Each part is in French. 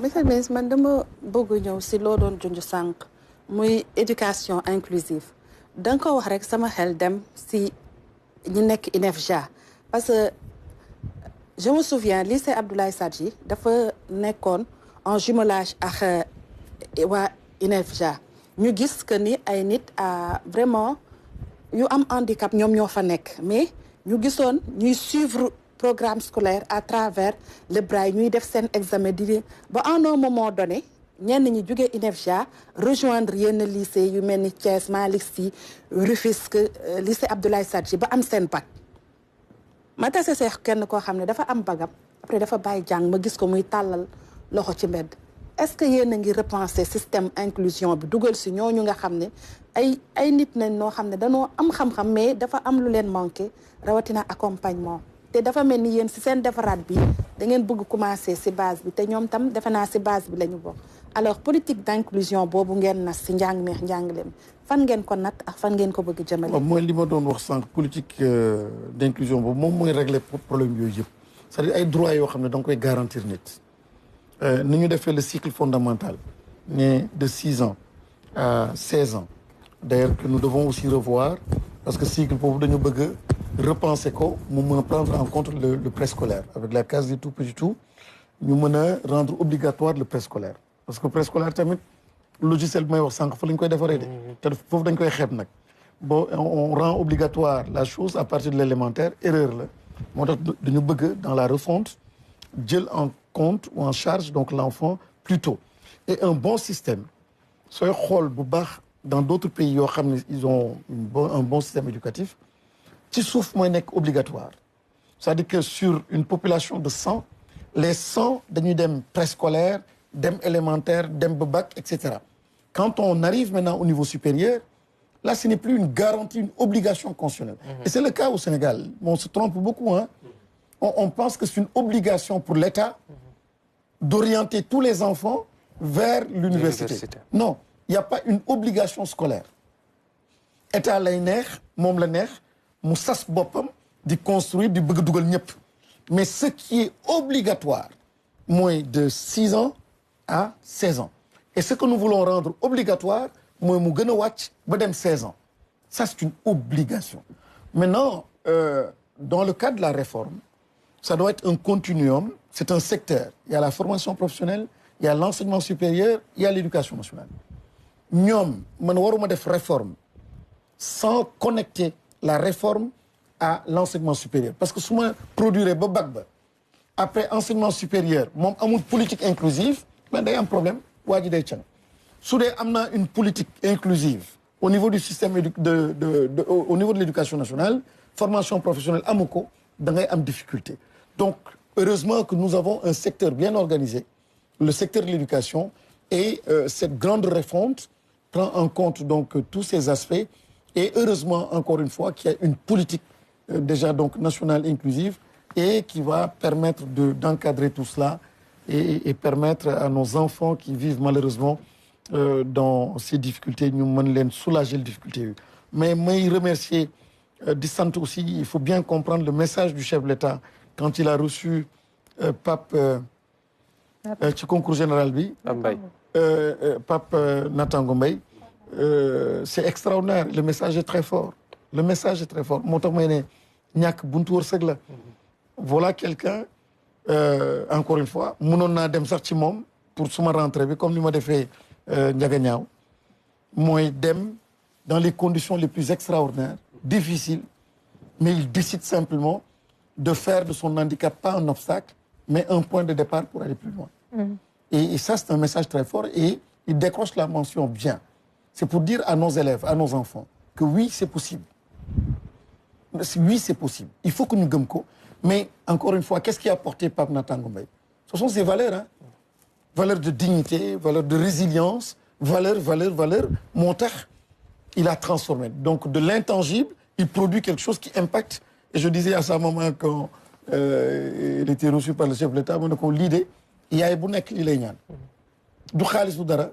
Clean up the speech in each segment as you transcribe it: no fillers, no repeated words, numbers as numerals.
monsieur le ministre man dama bëgg ñëw si loo doon junj sànq muy éducation inclusive da nga ko wax rek sama xel dem si ñi nekk INEFJA parce que je me souviens lycée Abdoulaye Sadji dafa nekkoon en jumelage ak waa INEFJA ñu gis que ni ay nit vraiment yu am handicap ñoom ñoo fa nekk mais ñu gisoon ñuy suivre programme scolaire à travers le braille ñuy def seen examen di ba à un moment donné ñenn ñi jógee INEFJA rejoindre yenn lycée yu mel ni Thiès Malick Sy Rufisque lycée Abdoulaye Sadji ba am seen bac ma tase seex kenn koo xam ne dafa am bagam après dafa bàyyi jàng ma gis ko muy tàllal loxo ci mbedd est-ce que yéen a ngi repenser système inclusion bi dugal si ñooñu nga xam ne ay nit nañ noo xam ne dañoo am xam-xam mais dafa am lu leen manqué rawatina accompagnement te dafa mel ni yéen si seen defaraat bi da ngeen bëgg commencer si base bi te ñoom tam defe naa si base bi la ñu bokk alors politique d'inclusion boobu ngeen nas si njàng meex njàngaleem fan ngeen ko nat ak fan ngeen ko bëgg jëmale. waaw mooy li ma doon wax sànq politique d'inclusion boobu moom mooy régler problème yooyu yëpp c'est-à-dire ay droits yoo xam ne da nga koy garantir nit ni ñu defee le cycle fondamental mais de 6 ans à 16 ans d'ailleurs que nous devons aussi revoir parce que cycle boobu dañu bëgg repenser ko mu mën a prendre en compte le préscolaire avec la case du tout petit tout ñu mën a rendre obligatoire le préscolaire parce que préscolaire tamit logiciel bi may wax sànq fa la ñu koy defaree de te foofu dañ koy xeeb nag bon on rend obligatoire la chose à partir de l'élémentaire erreur la moo tax dañu bëgg dans la refonte jël en compte ou en charge donc l'enfant plus tôt et un bon système sooy xool bu baax dans d'autres pays yoo xam ne ils ont un bon système éducatif ci suuf mooy nekk obligatoire c'est-à-dire que sur une population de 100 les 100 dañuy dem préscolaire dem élémentaire dem ba bac etc. Quand on arrive maintenant au niveau supérieur là ce n'est plus une garantie une obligation constitutionnelle et c'est le cas au Sénégal on se trompe beaucoup hein on pense que c'est une obligation pour l'État d'orienter tous les enfants vers l'université non il n'y a pas une obligation scolaire État lay neex moom la neex mu sas boppam di construire di bëgg dugal ñëpp mais ce qui est obligatoire mooy de 6 ans à 16 ans et ce que nous voulons rendre obligatoire mooy mu gën a wàcc ba dem 16 ans ça c'est une obligation maintenant dans le cadre de la réforme ça doit être un continuum c'est un secteur il y a la formation professionnelle il y a l'enseignement supérieur il y a l'éducation nationale ñoom man waruma def réforme sans connecter la réforme à l'enseignement supérieur parce que su ma produire ba bac ba après enseignement supérieur moom amul politique inclusive mais day am problème waa ji day can su dee am na une politique inclusive au niveau du système au niveau de l'éducation nationale formation professionnelle amu ko da ngay am difficulté donc heureusement que nous avons un secteur bien organisé le secteur de l'éducation et cette grande refonte prend en compte donc tous ces aspects et heureusement encore une fois qu'il y a une politique déjà donc nationale inclusive et qui va permettre d'encadrer tout cela et permettre à nos enfants qui vivent malheureusement dans ces difficultés ñu mën leen soulager les difficultés yi mais may remercier di sant aussi il faut bien comprendre le message du chef de l'État quand il a reçu Pape ci concours général bi Pape Natango Mbaye c'est extraordinaire le message est très fort le message est très fort moo tax may ne ñàkk buntu wërsëg la voilà quelqu'un encore une fois mënoon naa dem sax ci moom pour suma rentrée bi comme ni ma defee Ndiaganiao mooy dem dans les conditions les plus extraordinaires difficiles mais il décide simplement de faire de son handicap pas un obstacle mais un point de départ pour aller plus loin et ça c'est un message très fort et il décroche la mention bien c'est pour dire à nos élèves à nos enfants que oui c'est possible oui c'est possible il faut que ñu gëm ko mais encore une fois qu'est-ce qui a porté Pape Natango Mbaye ce sont ces valeurs hein valeurs de dignité valeurs de résilience valeurs moo tax il a transformé donc de l'intangible il produit quelque chose qui impacte et je disais à sa maman quand il était reçu par le chef de l'État mu ne ko lii de yaay bu nekk lii lay ñaan du xaalis du dara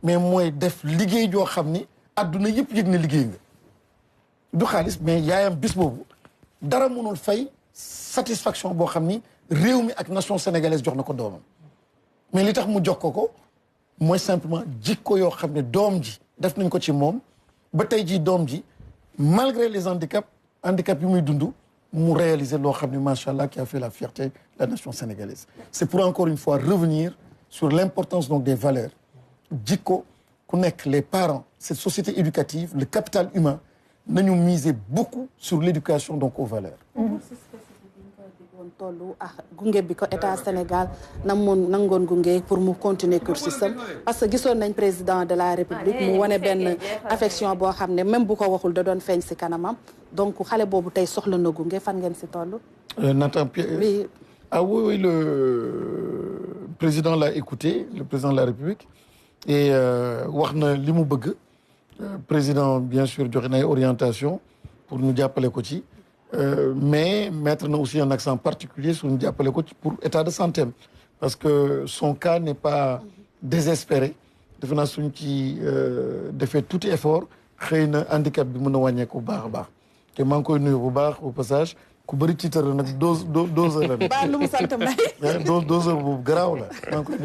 mais mooy def liggéey joo xam ni adduna yëpp yëg na liggéey nga du xaalis mais yaayam bis boobu dara mënul fay satisfaction boo xam ni réew mi ak nation sénégalaise jox na ko doomam mais li tax mu jox ko mooy simplement jikko yoo xam ne doom ji def nañ ko ci moom ba tey jii doom ji malgré les handicap yi muy dund mu réaliser loo xam ne macha allah qui a fait la fierté de la nation sénégalaise. C'est pour encore une fois revenir sur l'importance donc des valeurs jikko ku nekk les parents cette société éducative le capital humain nañu miser beaucoup sur l'éducation donc aux valeurs. tollu ak gunge bi ko état Sénégal nangoon gunge pour mu continuer cursusam parce que gisoon nañ président de la République mu wane benn affection boo xam ne même bu ko waxul da doon feeñ si kanamam donc xale boobu tey soxla na gunge fan ngeen si toll. Nathan Pierre. Oui. Ah oui, le président l'a écouté, le président de la République et wax na li mu bëgg président bien sûr joxe na ay orientation pour ñu jàppale ko ci. Mais mettre aussi un accent particulier sur une jàppale ko pour état de santé parce que son cas n'est pas désespéré defe naa suñ ci defee tout effort xëy na handicap bi mën a wàññeeku bu baax a baax te maa ngi koy nuyu bu baax au passage ku bëri tiitar nag doseur la ba lu mu sant may doseur bu garaaw la maa ngi koy nuyu